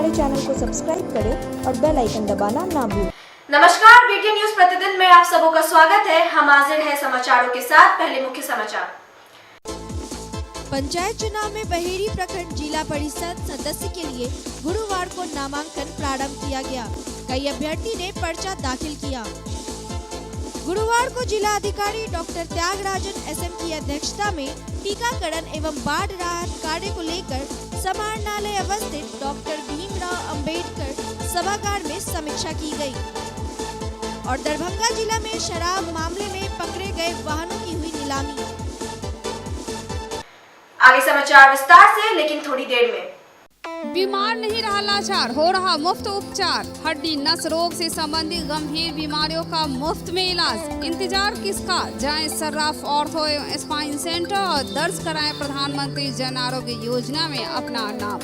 हमारे चैनल को सब्सक्राइब करें और बेल आइकन दबाना ना भूलें। नमस्कार, बीटी न्यूज प्रतिदिन में आप सबों का स्वागत है। हम हाजिर हैं समाचारों के साथ। पहले मुख्य समाचार। पंचायत चुनाव में बहेड़ी प्रखंड जिला परिषद सदस्य के लिए गुरुवार को नामांकन प्रारंभ किया गया। कई अभ्यर्थी ने पर्चा दाखिल किया। गुरुवार को जिला अधिकारी डॉक्टर त्यागराजन एसएम की अध्यक्षता में टीकाकरण एवं बाढ़ राहत कार्य को लेकर समाहरणालय अवस्थित डॉक्टर भीमराव अंबेडकर सभागार में समीक्षा की गई और दरभंगा जिला में शराब मामले में पकड़े गए वाहनों की हुई नीलामी। आगे समाचार विस्तार से, लेकिन थोड़ी देर में। बीमार नहीं रहा लाचार, हो रहा मुफ्त उपचार। हड्डी नस रोग से संबंधित गंभीर बीमारियों का मुफ्त में इलाज। इंतजार किसका, जाएं सर्राफ ऑर्थो एवं स्पाइन सेंटर और दर्ज कराएं प्रधानमंत्री जन आरोग्य योजना में अपना नाम।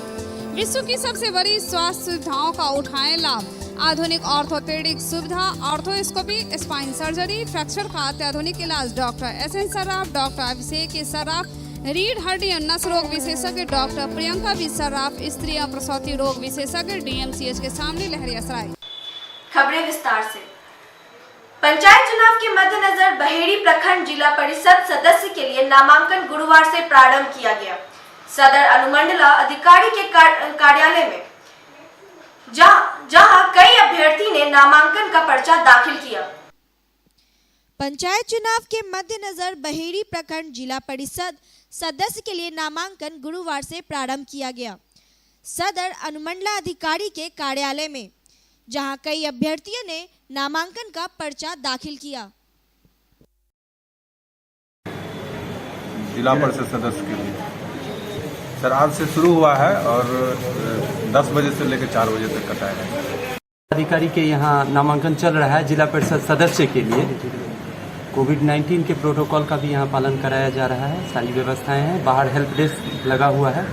विश्व की सबसे बड़ी स्वास्थ्य सुविधाओं का उठाएं लाभ। आधुनिक ऑर्थोपेडिक सुविधा, ऑर्थोस्कोपी, स्पाइन सर्जरी, फ्रैक्चर का अत्याधुनिक इलाज। डॉक्टर एसएन सर्राफ, डॉक्टर अभिषेक सर्राफ, रीढ़ हड्डी और नस रोग विशेषज्ञ डॉक्टर प्रियंका बी सर्राफ, स्त्री और प्रसूति रोग विशेषज्ञ डीएमसीएच के सामने लहरियासराय। खबरें विस्तार से। पंचायत चुनाव के मद्देनजर बहेड़ी प्रखंड जिला परिषद सदस्य के लिए नामांकन गुरुवार से प्रारंभ किया गया। सदर अनुमंडला अधिकारी के कार्यालय में जहां कई अभ्यर्थी ने नामांकन का पर्चा दाखिल किया। पंचायत चुनाव के मद्देनजर बहेड़ी प्रखंड जिला परिषद सदस्य के लिए नामांकन गुरुवार से प्रारंभ किया गया। सदर अनुमंडला अधिकारी के कार्यालय में जहां कई अभ्यर्थियों ने नामांकन का पर्चा दाखिल किया। जिला परिषद सदस्य के लिए सर आज से शुरू हुआ है और 10 बजे से लेकर 4 बजे तक का टाइम है। अधिकारी के यहाँ नामांकन चल रहा है जिला परिषद सदस्य के लिए। कोविड-19 के प्रोटोकॉल का भी यहाँ पालन कराया जा रहा है। सारी व्यवस्थाएं हैं। बाहर हेल्प डेस्क लगा हुआ है।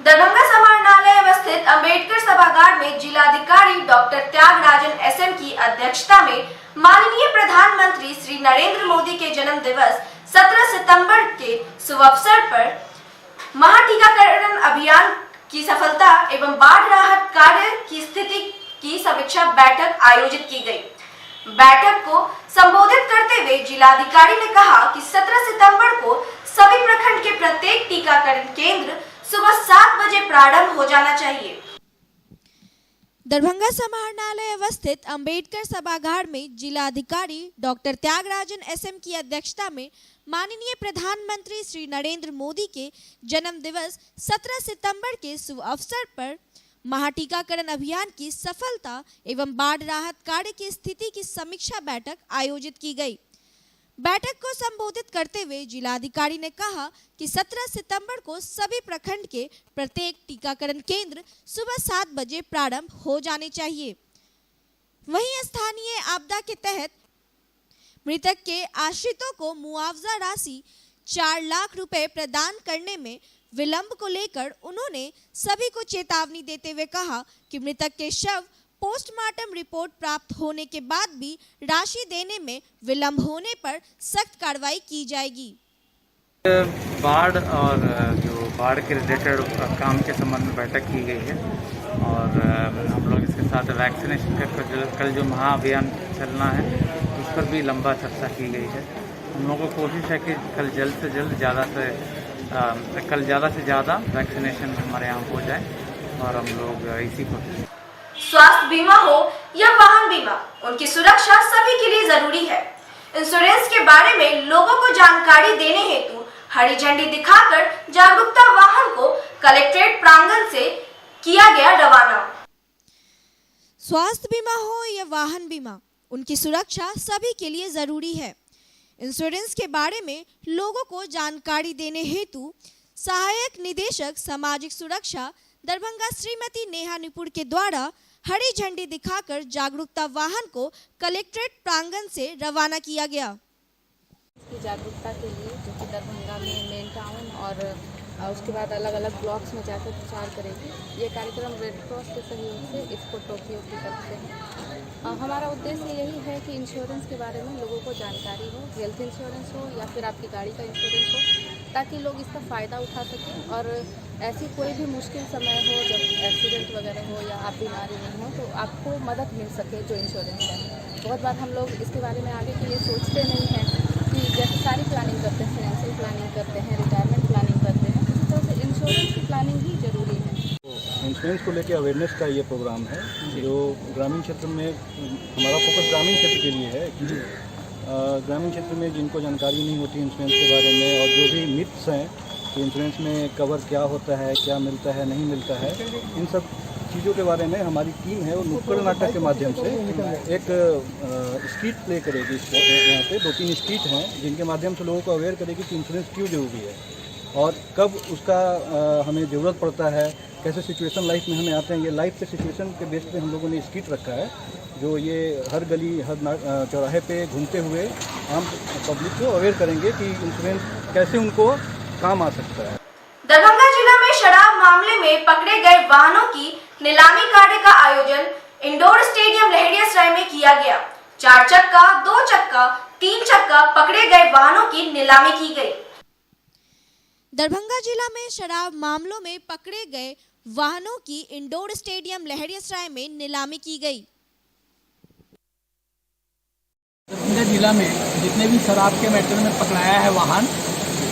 दरभंगा समाहरणालय अवस्थित अंबेडकर सभागार में जिलाधिकारी डॉक्टर त्यागराजन एसएम की अध्यक्षता में माननीय प्रधानमंत्री श्री नरेंद्र मोदी के जन्म दिवस 17 सितंबर के शुभ अवसर पर महाटीकाकरण अभियान की सफलता एवं बाढ़ राहत कार्य की स्थिति की समीक्षा बैठक आयोजित की गई। बैठक को संबोधित करते हुए जिलाधिकारी ने कहा कि 17 सितंबर को सभी प्रखंड के प्रत्येक टीकाकरण केंद्र सुबह 7 बजे प्रारंभ हो जाना चाहिए। दरभंगा समाहरणालय अवस्थित अंबेडकर सभागार में जिलाधिकारी डॉक्टर त्यागराजन एसएम की अध्यक्षता में माननीय प्रधानमंत्री श्री नरेंद्र मोदी के जन्म दिवस 17 सितंबर के शुभ अवसर पर महाटीकाकरण अभियान की सफलता एवं बाढ़ राहत कार्य की स्थिति की समीक्षा बैठक आयोजित की गई। बैठक को संबोधित करते हुए जिलाधिकारी ने कहा कि 17 सितंबर को सभी प्रखंड के प्रत्येक टीकाकरण केंद्र सुबह 7 बजे प्रारंभ हो जाने चाहिए। वहीं स्थानीय आपदा के तहत मृतक के आश्रितों को मुआवजा राशि 4 लाख रुपए प्रदान करने में विलंब को लेकर उन्होंने सभी को चेतावनी देते हुए कहा कि मृतक के शव पोस्टमार्टम रिपोर्ट प्राप्त होने के बाद भी राशि देने में विलंब होने पर सख्त कार्रवाई की जाएगी। बाढ़ और जो बाढ़ के रिलेटेड काम के संबंध में बैठक की गई है और हम लोग इसके साथ वैक्सीनेशन का कल जो महाअभियान चलना है उस पर भी लंबा चर्चा की गई है। हम लोगों को कोशिश है कि कल जल्द से जल्द ज़्यादा से ज़्यादा वैक्सीनेशन हमारे यहाँ हो जाए और हम लोग इसी को। स्वास्थ्य बीमा हो या वाहन बीमा, उनकी सुरक्षा सभी के लिए जरूरी है। इंश्योरेंस के बारे में लोगों को जानकारी देने हेतु हरी झंडी दिखाकर जागरूकता वाहन को कलेक्ट्रेट प्रांगण से किया गया रवाना। स्वास्थ्य बीमा हो या वाहन बीमा, उनकी सुरक्षा सभी के लिए जरूरी है। इंश्योरेंस के बारे में लोगों को जानकारी देने हेतु सहायक निदेशक सामाजिक सुरक्षा दरभंगा श्रीमती नेहा निपुण के द्वारा हरी झंडी दिखाकर जागरूकता वाहन को कलेक्ट्रेट प्रांगण से रवाना किया गया। इसकी जागरूकता के लिए जो कि दरभंगा में मेन टाउन और उसके बाद अलग अलग ब्लॉक्स में जाकर प्रचार करेगी। ये कार्यक्रम रेड क्रॉस के सहयोग से इसको टोक्यो की तरफ से है। हमारा उद्देश्य यही है कि इंश्योरेंस के बारे में लोगों को जानकारी हो, हेल्थ इंश्योरेंस हो या फिर आपकी गाड़ी का इंश्योरेंस हो, ताकि लोग इसका फ़ायदा उठा सकें और ऐसी कोई भी मुश्किल समय हो जब एक्सीडेंट वगैरह हो आप बीमारी नहीं हो तो आपको मदद मिल सके जो इंश्योरेंस है। बहुत बार हम लोग इसके बारे में आगे के लिए सोचते नहीं हैं कि जैसे सारी प्लानिंग करते हैं, फाइनेंशियल प्लानिंग करते हैं, रिटायरमेंट प्लानिंग करते हैं, इसी तरह से इंश्योरेंस की प्लानिंग भी ज़रूरी है। इंश्योरेंस को लेकर अवेयरनेस का ये प्रोग्राम है जो ग्रामीण क्षेत्र में, हमारा फोकस ग्रामीण क्षेत्र के लिए है एक्चुअली। ग्रामीण क्षेत्र में जिनको जानकारी नहीं होती इंश्योरेंस के बारे में और जो भी मिथ्स हैं कि इंश्योरेंस में कवर क्या होता है, क्या मिलता है, नहीं मिलता है, इन सब चीज़ों के बारे में हमारी टीम है और नुक्कड़ नाटक के माध्यम से एक स्किट प्ले करेगी। यहाँ पे 2-3 स्किट हैं जिनके माध्यम से लोगों को अवेयर करेगी कि इंश्योरेंस क्यों जरूरी है और कब उसका हमें ज़रूरत पड़ता है, कैसे सिचुएशन लाइफ में हमें आते हैं। ये लाइफ के सिचुएशन के बेस पे हम लोगों ने स्किट रखा है जो ये हर गली हर चौराहे पे घूमते हुए आम पब्लिक को अवेयर करेंगे कि इंश्योरेंस कैसे उनको काम आ सकता है। दरभंगा जिला में शराब मामले में पकड़े गए वाहनों की नीलामी करने का आयोजन इंडोर स्टेडियम लहेरियासराय में किया गया। 4 चक्का, 2 चक्का, 3 चक्का पकड़े गए वाहनों की नीलामी की गई। दरभंगा जिला में शराब मामलों में पकड़े गए वाहनों की इंडोर स्टेडियम लहेरियासराय में नीलामी की गई। दरभंगा जिला में जितने भी शराब के मैटर में पकड़ाया है वाहन,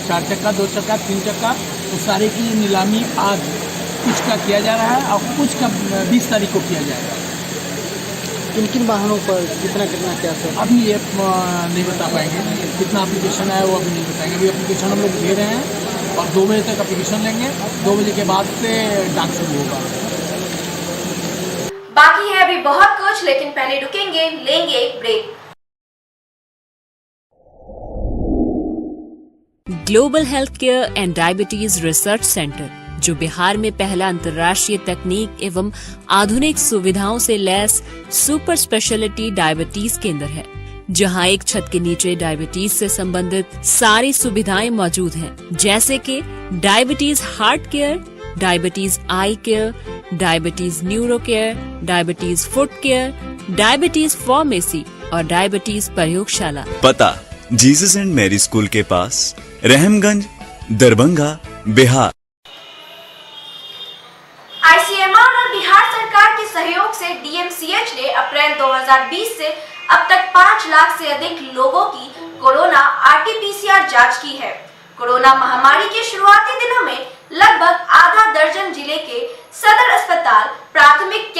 4 चक्का, 2 चक्का, 3 चक्का, तो सारे की नीलामी आज कुछ का किया जा रहा है और कुछ का 20 तारीख को किया जाएगा। किन किन वाहनों पर कितना क्या सर? अभी ये नहीं बता पाएंगे, कितना एप्लीकेशन है वो अभी नहीं बताएंगे। अभी एप्लीकेशन हम लोग दे रहे हैं और 2 बजे तक एप्लीकेशन लेंगे, 2 बजे के बाद से डाक शुरू होगा। बाकी है अभी बहुत कुछ, लेकिन पहले रुकेंगे, लेंगे एक break. Global health care and diabetes research centre, जो बिहार में पहला अंतर्राष्ट्रीय तकनीक एवं आधुनिक सुविधाओं से लैस सुपर स्पेशलिटी डायबिटीज केंद्र है, जहां एक छत के नीचे डायबिटीज से संबंधित सारी सुविधाएं मौजूद हैं, जैसे कि diabetes heart care, diabetes eye care, diabetes neuro care, diabetes foot care, diabetes pharmacy और डायबिटीज प्रयोगशाला। पता जीसस एंड मैरी स्कूल के पास, रहमगंज, दरभंगा, बिहार। आईसीएमआर और बिहार सरकार के सहयोग से डीएमसीएच ने अप्रैल 2020 से अब तक 5 लाख से अधिक लोगों की कोरोना आरटीपीसीआर जांच की है। कोरोना महामारी के शुरुआती दिनों में लगभग आधा दर्जन जिले के सदर अस्पताल, प्राथमिक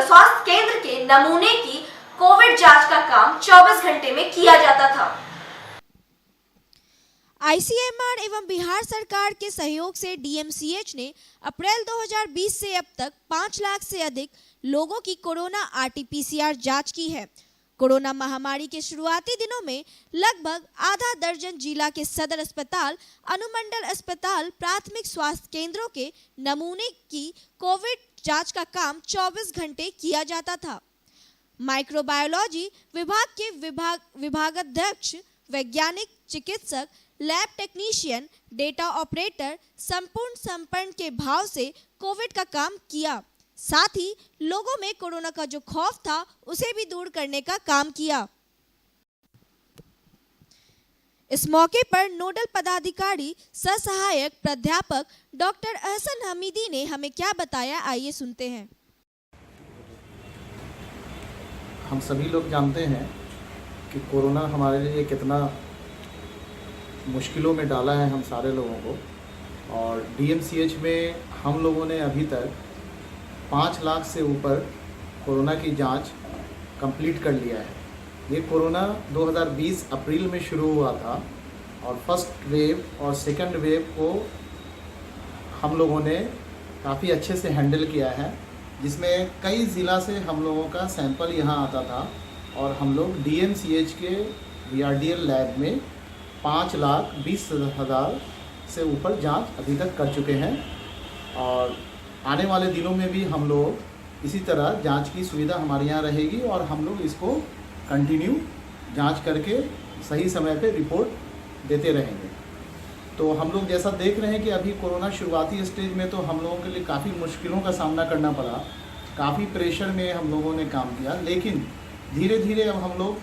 स्वास्थ्य केंद्र के नमूने की कोविड जांच का काम 24 घंटे में किया जाता था। आईसीएमआर एवं बिहार सरकार के सहयोग से डीएमसीएच ने अप्रैल 2020 से अब तक 5 लाख से अधिक लोगों की कोरोना आरटीपीसीआर जांच की है। कोरोना महामारी के शुरुआती दिनों में लगभग आधा दर्जन जिला के सदर अस्पताल, अनुमंडल अस्पताल, प्राथमिक स्वास्थ्य केंद्रों के नमूने की कोविड जांच का काम 24 घंटे किया जाता था। माइक्रोबायोलॉजी विभाग के विभागाध्यक्ष, वैज्ञानिक, चिकित्सक, लैब टेक्नीशियन, डेटा ऑपरेटर संपूर्ण समर्पण के भाव से कोविड का काम किया। साथ ही लोगों में कोरोना का जो खौफ था उसे भी दूर करने का काम किया। इस मौके पर नोडल पदाधिकारी सह सहायक प्राध्यापक डॉक्टर अहसन हमीदी ने हमें क्या बताया, आइए सुनते हैं। हम सभी लोग जानते हैं कि कोरोना हमारे लिए कितना मुश्किलों में डाला है हम सारे लोगों को, और डीएमसीएच में हम लोगों ने अभी तक 5 लाख से ऊपर कोरोना की जांच कंप्लीट कर लिया है। ये कोरोना 2020 अप्रैल में शुरू हुआ था और फर्स्ट वेव और सेकंड वेव को हम लोगों ने काफ़ी अच्छे से हैंडल किया है, जिसमें कई ज़िला से हम लोगों का सैंपल यहाँ आता था और हम लोग डीएमसीएच के वीआरडीएल लैब में 5,20,000 से ऊपर जांच अभी तक कर चुके हैं और आने वाले दिनों में भी हम लोग इसी तरह जांच की सुविधा हमारे यहाँ रहेगी और हम लोग इसको कंटिन्यू जांच करके सही समय पे रिपोर्ट देते रहेंगे। तो हम लोग जैसा देख रहे हैं कि अभी कोरोना शुरुआती स्टेज में तो हम लोगों के लिए काफ़ी मुश्किलों का सामना करना पड़ा, काफ़ी प्रेशर में हम लोगों ने काम किया, लेकिन धीरे धीरे अब हम लोग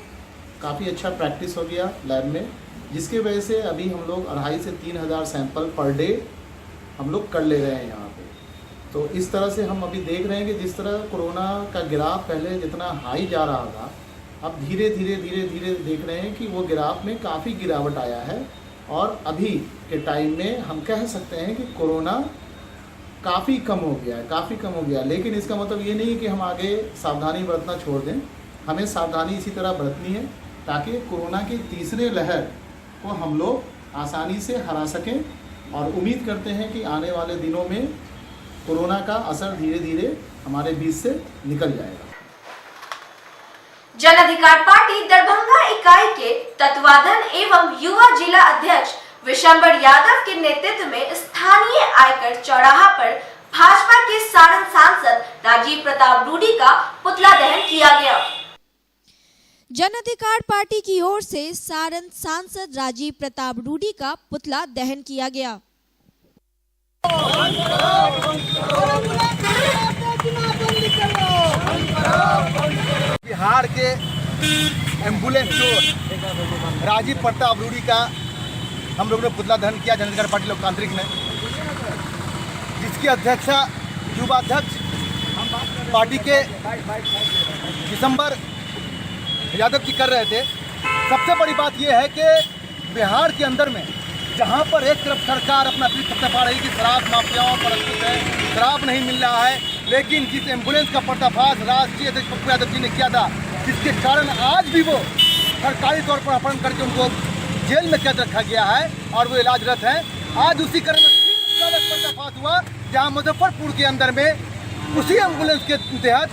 काफ़ी अच्छा प्रैक्टिस हो गया लैब में, जिसकी वजह से अभी हम लोग 2,500 से 3,000 सैंपल पर डे हम लोग कर ले रहे हैं यहाँ पे। तो इस तरह से हम अभी देख रहे हैं कि जिस तरह कोरोना का ग्राफ पहले जितना हाई जा रहा था, अब धीरे धीरे देख रहे हैं कि वो ग्राफ में काफ़ी गिरावट आया है और अभी के टाइम में हम कह सकते हैं कि कोरोना काफ़ी कम हो गया। लेकिन इसका मतलब ये नहीं कि हम आगे सावधानी बरतना छोड़ दें। हमें सावधानी इसी तरह बरतनी है ताकि कोरोना की तीसरे लहर को हम लोग आसानी से हरा सकें और उम्मीद करते हैं कि आने वाले दिनों में कोरोना का असर धीरे धीरे हमारे बीच से निकल जाएगा। जन अधिकार पार्टी दरभंगा इकाई के तत्वाधान एवं युवा जिला अध्यक्ष विशंबर यादव के नेतृत्व में स्थानीय आयकर चौराहा पर भाजपा के सारण सांसद राजीव प्रताप रूडी का पुतला दहन किया गया। जन अधिकार पार्टी की ओर से सारण सांसद राजीव प्रताप रूडी का पुतला दहन किया गया। बिहार के एम्बुलेंस चोर राजीव प्रताप रूडी का हम लोगों ने पुतला दहन किया जन अधिकार पार्टी लोकतांत्रिक ने, जिसकी अध्यक्षता युवा अध्यक्ष पार्टी के विशंबर यादव जी कर रहे थे। सबसे बड़ी बात यह है कि बिहार के अंदर में जहां पर एक तरफ सरकार अपना पीठ थपथपा रही कि शराब माफियाओं पर स्थित है, शराब नहीं मिल रहा है, लेकिन जिस एम्बुलेंस का पर्दाफाश राष्ट्रीय अध्यक्ष पप्पू यादव जी ने किया था, जिसके कारण आज भी वो सरकारी तौर पर अपहरण करके उनको जेल में कैद रखा गया है और वो इलाजरत हैं। आज उसी कारण एक पर्दाफाश हुआ जहाँ मुजफ्फरपुर के अंदर में उसी एम्बुलेंस के तहत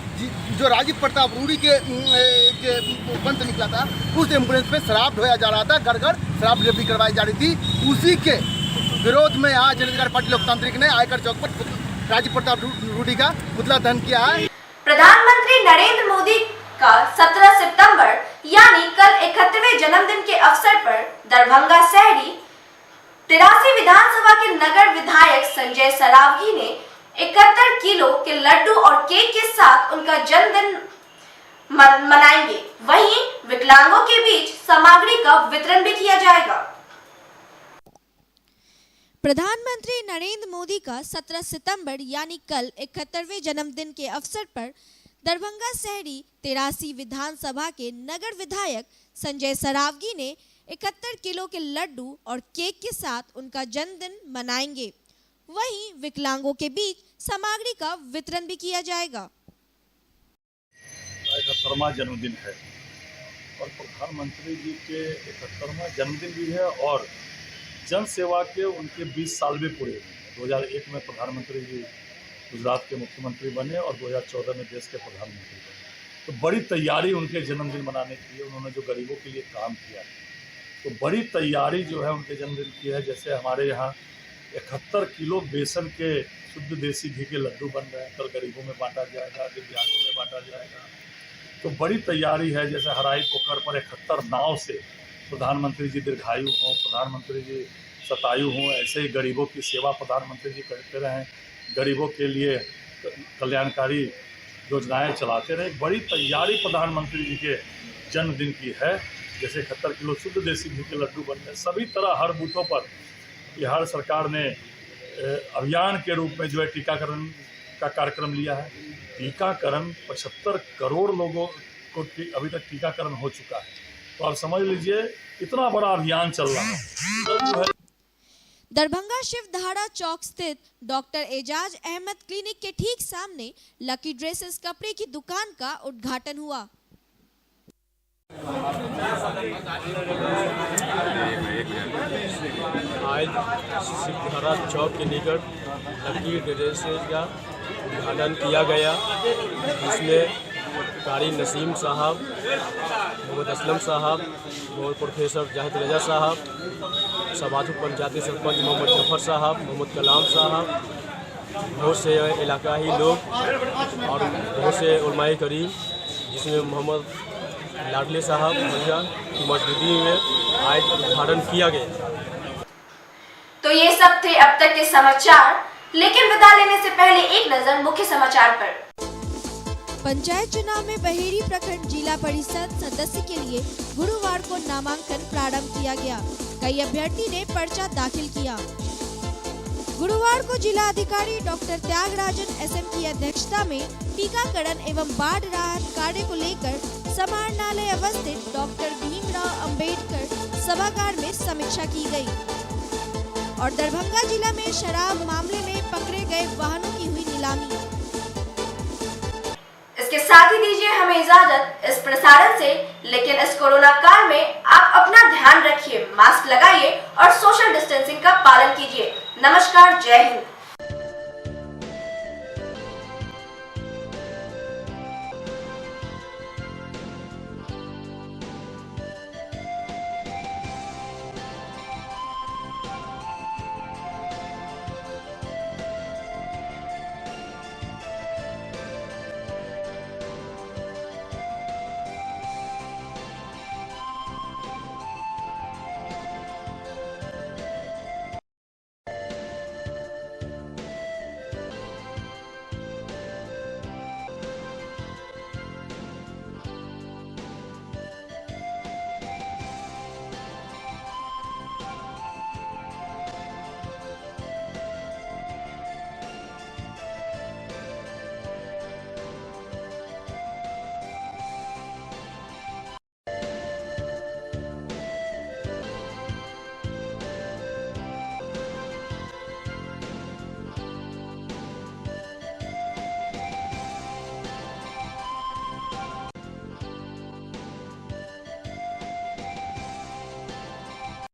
जो राजीव प्रताप रूडी के बंद निकला था, उस एम्बुलेंस पे शराब ढोया जा रहा था, घर घर शराब डिलीवरी करवाई जा रही थी। उसी के विरोध में आज जन अधिकार पार्टी लोकतांत्रिक ने आयकर चौक पर राजीव प्रताप रूडी का पुतला दहन किया है। प्रधानमंत्री नरेंद्र मोदी का 17 सितंबर यानी कल 71वें जन्मदिन के अवसर पर दरभंगा शहरी 83 विधानसभा के नगर विधायक संजय सरावगी ने 71 किलो के लड्डू और केक के साथ उनका जन्मदिन मनाएंगे। वहीं विकलांगों के बीच सामग्री का वितरण भी किया जाएगा। प्रधानमंत्री नरेंद्र मोदी का 17 सितंबर यानी कल 71वें जन्मदिन के अवसर पर दरभंगा शहरी 83 विधानसभा के नगर विधायक संजय सरावगी ने 71 किलो के लड्डू और केक के साथ उनका जन्मदिन मनाएंगे। वहीं विकलांगों के बीच सामग्री का वितरण भी किया जाएगा। 71वां जन्मदिन है और प्रधानमंत्री जी के 71वां जन्मदिन भी है और जन सेवा के उनके 20 साल भी पूरे हुए। 2001 में प्रधानमंत्री जी गुजरात के मुख्यमंत्री बने और 2014 में देश के प्रधानमंत्री बने। तो बड़ी तैयारी उनके जन्मदिन मनाने की है। उन्होंने जो गरीबों के लिए काम किया तो बड़ी तैयारी जो है उनके जन्मदिन की है। जैसे हमारे यहाँ 71 किलो बेसन के शुद्ध देसी घी के लड्डू बन रहे हैं, कल गरीबों में बांटा जाएगा, दिव्यांगों में बांटा जाएगा। तो बड़ी तैयारी है। जैसे हराई पोखर पर 71 नाव से प्रधानमंत्री जी दीर्घायु हों, प्रधानमंत्री जी शतायु हों, ऐसे ही गरीबों की सेवा प्रधानमंत्री जी करते रहें, गरीबों के लिए कल्याणकारी योजनाएं चलाते रहे। बड़ी तैयारी प्रधानमंत्री जी के जन्मदिन की है। जैसे 71 किलो शुद्ध देसी घी के लड्डू बन रहे, सभी तरह हर बूथों पर बिहार सरकार ने अभियान के रूप में जो है टीकाकरण का कार्यक्रम लिया है। टीकाकरण 75 करोड़ लोगों को अभी तक टीकाकरण हो चुका है। तो आप समझ लीजिए इतना बड़ा अभियान चल रहा है। दरभंगा शिवधारा चौक स्थित डॉक्टर एजाज अहमद क्लिनिक के ठीक सामने लकी ड्रेसेस कपड़े की दुकान का उद्घाटन हुआ। आज शिवधारा चौक के निकट लकी ड्रेसेस का उद्घाटन किया गया, जिसमें कारी नसीम साहब, मोहम्मद असलम साहब, और प्रोफेसर जाहिद रजा साहब, सबाजू पंचायती सरपंच मोहम्मद जफर साहब, मोहम्मद कलाम साहब, बहुत से इलाकाई लोग और बहुत से उलमाए करीम, जिसमें मोहम्मद लाडले साहब की मौजूदगी में आज उद्घाटन किया गया। तो ये सब थे अब तक के समाचार, लेकिन विदा लेने से पहले एक नजर मुख्य समाचार पर। पंचायत चुनाव में बहेड़ी प्रखंड जिला परिषद सदस्य के लिए गुरुवार को नामांकन प्रारंभ किया गया। कई अभ्यर्थी ने पर्चा दाखिल किया। गुरुवार को जिलाधिकारी डॉक्टर त्यागराजन एसएम की अध्यक्षता में टीकाकरण एवं बाढ़ राहत कार्य को लेकर समाहरणालय अवस्थित डॉक्टर भीमराव अंबेडकर सभागार में समीक्षा की गई और दरभंगा जिला में शराब मामले में पकड़े गए वाहनों की हुई नीलामी। इसके साथ ही दीजिए हमें इजाजत इस प्रसारण से, लेकिन इस कोरोना काल में आप अपना ध्यान रखिए, मास्क लगाइए और सोशल डिस्टेंसिंग का पालन कीजिए। नमस्कार, जय हिंद।